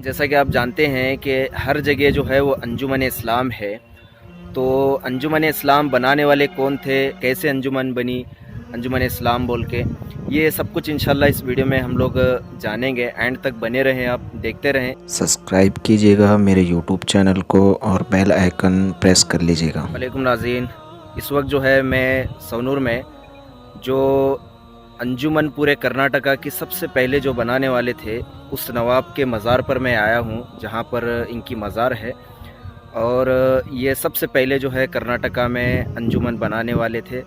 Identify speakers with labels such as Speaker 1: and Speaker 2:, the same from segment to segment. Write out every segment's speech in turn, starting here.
Speaker 1: جیسا کہ آپ جانتے ہیں کہ ہر جگہ جو ہے وہ انجمن اسلام ہے، تو انجمن اسلام بنانے والے کون تھے، کیسے انجمن بنی انجمن اسلام بول کے، یہ سب کچھ انشاءاللہ اس ویڈیو میں ہم لوگ جانیں گے۔ اینڈ تک بنے رہیں، آپ دیکھتے رہیں۔
Speaker 2: سبسکرائب کیجیے گا میرے یوٹیوب چینل کو اور بیل آئیکن پریس کر لیجیے گا۔
Speaker 1: علیکم ناظرین، اس وقت جو ہے میں سونور میں جو انجمن پورے کرناٹکا کی سب سے پہلے جو بنانے والے تھے اس نواب کے مزار پر میں آیا ہوں، جہاں پر ان کی مزار ہے۔ اور یہ سب سے پہلے جو ہے کرناٹکا میں انجمن بنانے والے تھے،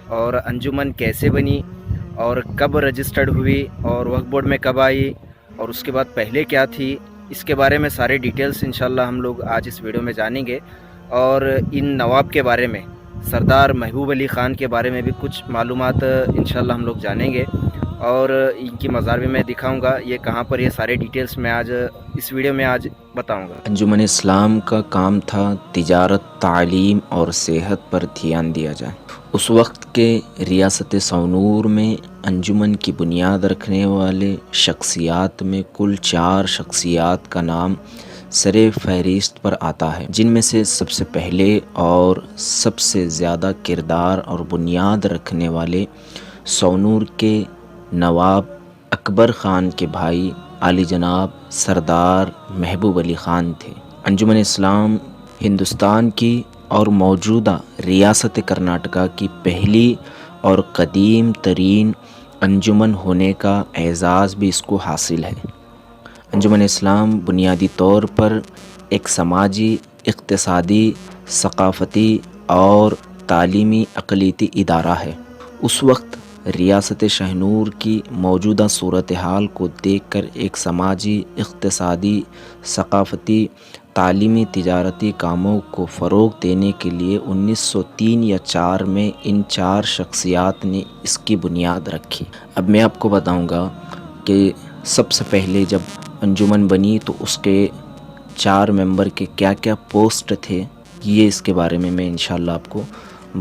Speaker 1: اور انجمن کیسے بنی اور کب رجسٹرڈ ہوئی اور وقف بورڈ میں کب آئی اور اس کے بعد پہلے کیا تھی، اس کے بارے میں سارے ڈیٹیلز انشاءاللہ ہم لوگ آج اس ویڈیو میں جانیں گے۔ اور ان نواب کے بارے میں، سردار محبوب علی خان کے بارے میں بھی کچھ معلومات انشاءاللہ ہم لوگ جانیں گے، اور ان کی مزار بھی میں دکھاؤں گا یہ کہاں پر، یہ سارے ڈیٹیلز میں آج اس ویڈیو میں آج بتاؤں گا۔
Speaker 2: انجمن اسلام کا کام تھا تجارت، تعلیم اور صحت پر دھیان دیا جائے۔ اس وقت کے ریاست سونور میں انجمن کی بنیاد رکھنے والے شخصیات میں کل 4 شخصیات کا نام سر فہرست پر آتا ہے، جن میں سے سب سے پہلے اور سب سے زیادہ کردار اور بنیاد رکھنے والے سونور کے نواب اکبر خان کے بھائی عالی جناب سردار محبوب علی خان تھے۔ انجمن اسلام ہندوستان کی اور موجودہ ریاست کرناٹکا کی پہلی اور قدیم ترین انجمن ہونے کا اعزاز بھی اس کو حاصل ہے۔ انجمن اسلام بنیادی طور پر ایک سماجی، اقتصادی، ثقافتی اور تعلیمی اقلیتی ادارہ ہے۔ اس وقت ریاست شاہنور کی موجودہ صورتحال کو دیکھ کر ایک سماجی، اقتصادی، ثقافتی، تعلیمی، تجارتی کاموں کو فروغ دینے کے لیے 1903 یا 4 میں ان 4 شخصیات نے اس کی بنیاد رکھی۔ اب میں آپ کو بتاؤں گا کہ سب سے پہلے جب انجمن بنی تو اس کے 4 ممبر کے کیا کیا پوسٹ تھے، یہ اس کے بارے میں انشاءاللہ آپ کو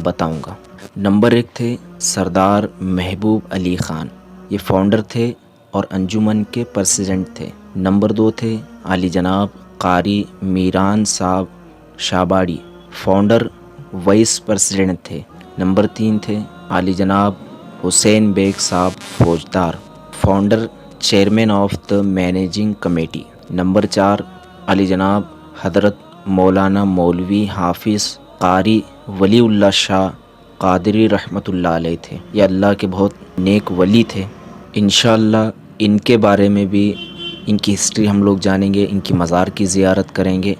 Speaker 2: بتاؤں گا۔ نمبر 1 تھے سردار محبوب علی خان، یہ فاؤنڈر تھے اور انجمن کے پریزیڈنٹ تھے۔ نمبر 2 تھے عالی جناب قاری میران صاحب شاباڑی، فاؤنڈر وائس پریزیڈنٹ تھے۔ نمبر 3 تھے عالی جناب حسین بیگ صاحب Faujdar, founder, chairman of the managing committee. Number 4 علی جناب حضرت مولانا مولوی حافظ قاری ولی اللہ شاہ قادری رحمۃ اللہ علیہ تھے، یہ اللہ کے بہت نیک ولی تھے۔ انشاءاللہ ان کے بارے میں بھی، ان کی ہسٹری ہم لوگ جانیں گے، ان کی مزار کی زیارت کریں گے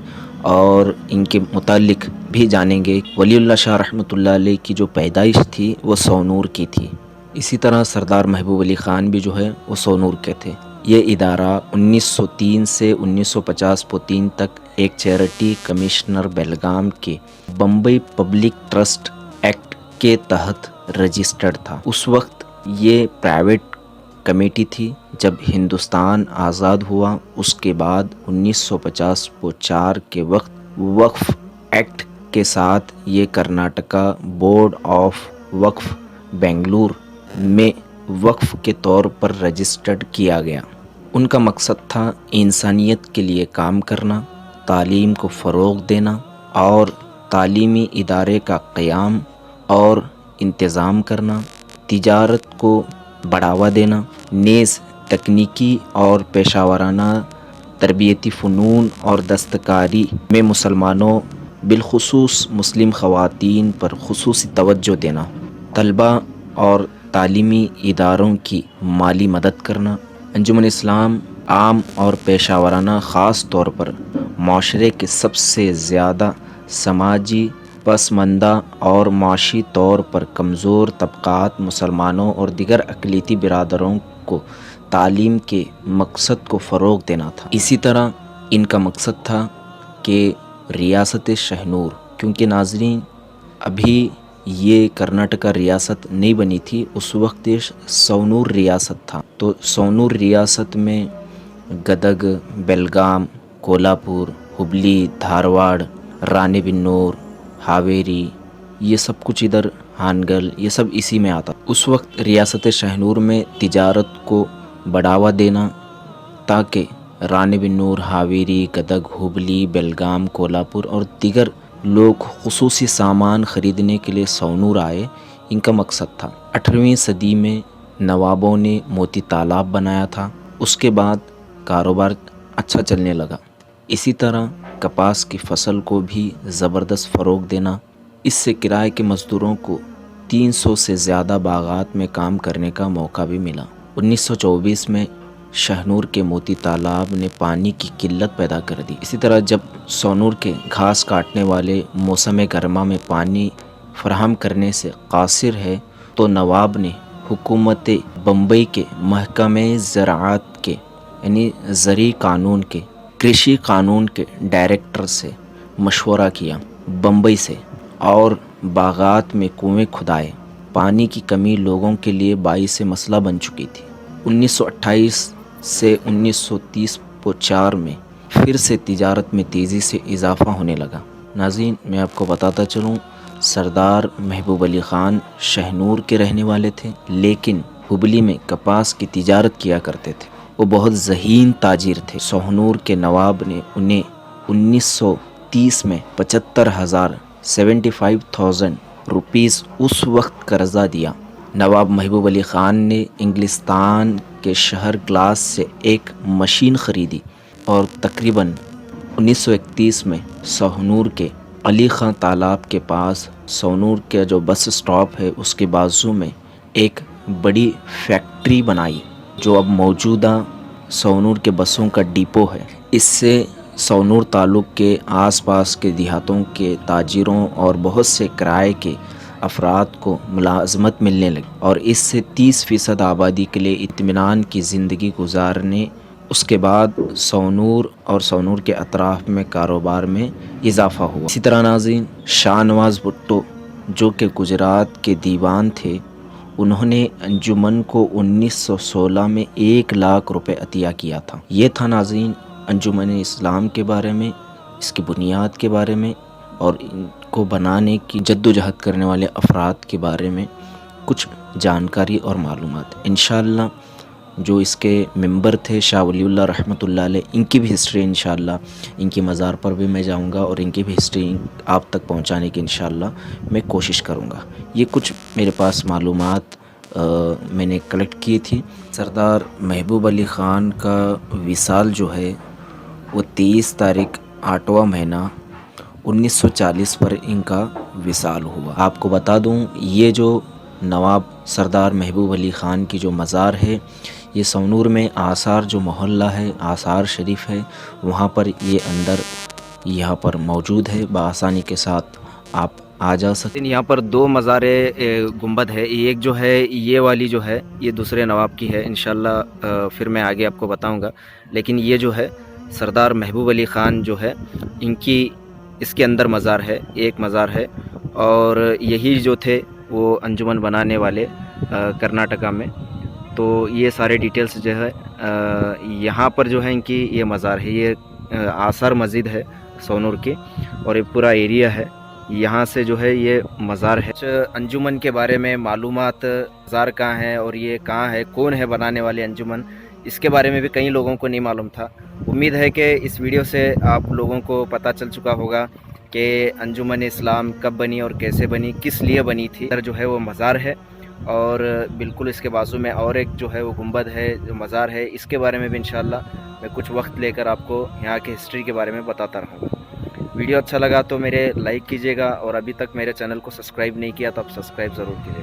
Speaker 2: اور ان کے متعلق بھی جانیں گے۔ ولی اللہ شاہ رحمۃ اللہ علیہ کی جو پیدائش تھی وہ سونور کی تھی۔ اسی طرح سردار محبوب علی خان بھی جو ہے وہ سونور کے تھے۔ یہ ادارہ 1903 سے 1950 تک ایک چیریٹی کمشنر بیلگام کے بمبئی پبلک ٹرسٹ ایکٹ کے تحت رجسٹرڈ تھا۔ اس وقت یہ پرائیویٹ کمیٹی تھی۔ جب ہندوستان آزاد ہوا اس کے بعد 1954 کے وقف ایکٹ کے ساتھ یہ کرناٹکا بورڈ آف وقف بنگلور میں وقف کے طور پر رجسٹرڈ کیا گیا۔ ان کا مقصد تھا انسانیت کے لیے کام کرنا، تعلیم کو فروغ دینا اور تعلیمی ادارے کا قیام اور انتظام کرنا، تجارت کو بڑھاوا دینا، نیز تکنیکی اور پیشہ ورانہ تربیتی فنون اور دستکاری میں مسلمانوں بالخصوص مسلم خواتین پر خصوصی توجہ دینا، طلباء اور تعلیمی اداروں کی مالی مدد کرنا۔ انجمن اسلام عام اور پیشہ ورانہ خاص طور پر معاشرے کے سب سے زیادہ سماجی پسماندہ اور معاشی طور پر کمزور طبقات، مسلمانوں اور دیگر اقلیتی برادروں کو تعلیم کے مقصد کو فروغ دینا تھا۔ اسی طرح ان کا مقصد تھا کہ ریاست شاہنور، کیونکہ ناظرین ابھی یہ کرناٹکا ریاست نہیں بنی تھی، اس وقت یہ سونور ریاست تھا، تو سونور ریاست میں گدگ، بیلگام، کولہاپور، ہبلی، دھارواڑ، رانے بنور، ہاویری، یہ سب کچھ ادھر ہانگل، یہ سب اسی میں آتا۔ اس وقت ریاست شاہنور میں تجارت کو بڑھاوا دینا تاکہ رانی بن نور، ہاویری، گدگ، ہبلی، بیلگام، کولہاپور اور دیگر لوگ خصوصی سامان خریدنے کے لیے سونور آئے۔ ان کا مقصد تھا 18ویں صدی میں نوابوں نے موتی تالاب بنایا تھا، اس کے بعد کاروبار اچھا چلنے لگا۔ اسی طرح کپاس کی فصل کو بھی زبردست فروغ دینا، اس سے کرائے کے مزدوروں کو 300 سے زیادہ باغات میں کام کرنے کا موقع بھی ملا۔ 1924 میں شاہنور کے موتی تالاب نے پانی کی قلت پیدا کر دی۔ اسی طرح جب سونور کے گھاس کاٹنے والے موسم گرما میں پانی فراہم کرنے سے قاصر ہے تو نواب نے حکومت بمبئی کے محکمہ زراعت کے یعنی زرعی قانون کے کرشی قانون کے ڈائریکٹر سے مشورہ کیا بمبئی سے، اور باغات میں کنویں کھدائے۔ پانی کی کمی لوگوں کے لیے باعث مسئلہ بن چکی تھی۔ 1928 سے 1930-4 میں پھر سے تجارت میں تیزی سے اضافہ ہونے لگا۔ ناظرین، میں آپ کو بتاتا چلوں، سردار محبوب علی خان شاہنور کے رہنے والے تھے، لیکن ہبلی میں کپاس کی تجارت کیا کرتے تھے۔ وہ بہت ذہین تاجر تھے۔ شاہنور کے نواب نے انہیں 1930 میں 75,000 روپیز اس وقت قرضہ دیا۔ نواب محبوب علی خان نے انگلستان کے شہر گلاس سے ایک مشین خریدی اور تقریباً 1931 میں شاہنور کے علی خان تالاب کے پاس شاہنور کا جو بس اسٹاپ ہے اس کے بازو میں ایک بڑی فیکٹری بنائی، جو اب موجودہ شاہنور کے بسوں کا ڈپو ہے۔ اس سے شاہنور تعلق کے آس پاس کے دیہاتوں کے تاجروں اور بہت سے کرائے کے افراد کو ملازمت ملنے لگی، اور اس سے 30% آبادی کے لیے اطمینان کی زندگی گزارنے۔ اس کے بعد شاہنور اور شاہنور کے اطراف میں کاروبار میں اضافہ ہوا۔ اسی طرح ناظرین، شاہ نواز بھٹو جو کہ گجرات کے دیوان تھے، انہوں نے انجمن کو 1916 میں 1 لاکھ روپے عطیہ کیا تھا۔ یہ تھا ناظرین انجمن اسلام کے بارے میں، اس کی بنیاد کے بارے میں، اور ان کو بنانے کی جدوجہد کرنے والے افراد کے بارے میں کچھ جانکاری اور معلومات۔ انشاءاللہ جو اس کے ممبر تھے شاہ ولی اللہ رحمۃ اللہ علیہ، ان کی بھی ہسٹری انشاءاللہ، ان کی مزار پر بھی میں جاؤں گا اور ان کی بھی ہسٹری آپ تک پہنچانے کی انشاءاللہ میں کوشش کروں گا۔ یہ کچھ میرے پاس معلومات میں نے کلیکٹ کی تھی۔ سردار محبوب علی خان کا وصال جو ہے وہ 23 تاریخ 8واں مہینہ 1940 پر ان کا وصال ہوا۔ آپ کو بتا دوں، یہ جو نواب سردار محبوب علی خان کی جو مزار ہے، یہ شاہنور میں آثار جو محلہ ہے، آثار شریف ہے، وہاں پر یہ اندر یہاں پر موجود ہے، بآسانی کے ساتھ آپ آ جا سکتے ہیں۔
Speaker 1: یہاں پر 2 مزار گنبد ہے، ایک جو ہے یہ والی جو ہے یہ دوسرے نواب کی ہے، انشاءاللہ پھر میں آگے آپ کو بتاؤں گا، لیکن یہ جو ہے سردار محبوب علی خان جو ہے ان کی اس کے اندر مزار ہے، ایک مزار ہے، اور یہی جو تھے وہ انجمن بنانے والے کرناٹکا میں۔ تو یہ سارے ڈیٹیلس جو ہے یہاں پر جو ہے ان کی یہ مزار ہے، یہ آثار مسجد ہے شاہنور کی، اور یہ پورا ایریا ہے، یہاں سے جو ہے یہ مزار ہے۔ انجمن کے بارے میں معلومات، مزار کہاں ہے اور یہ کہاں ہے، کون ہے بنانے والے انجمن، اس کے بارے میں بھی کئی لوگوں کو نہیں معلوم تھا۔ امید ہے کہ اس ویڈیو سے آپ لوگوں کو پتہ چل چکا ہوگا کہ انجمن اسلام کب بنی اور کیسے بنی، کس لیے بنی تھی۔ جو ہے وہ مزار ہے، اور بالکل اس کے بازو میں اور ایک جو ہے وہ گنبد ہے، جو مزار ہے، اس کے بارے میں بھی انشاءاللہ میں کچھ وقت لے کر آپ کو یہاں کی ہسٹری کے بارے میں بتاتا رہوں گا۔ ویڈیو اچھا لگا تو میرے لائک کیجیے گا، اور ابھی تک میرے چینل کو سبسکرائب نہیں کیا تو آپ سبسکرائب ضرور کیجیے۔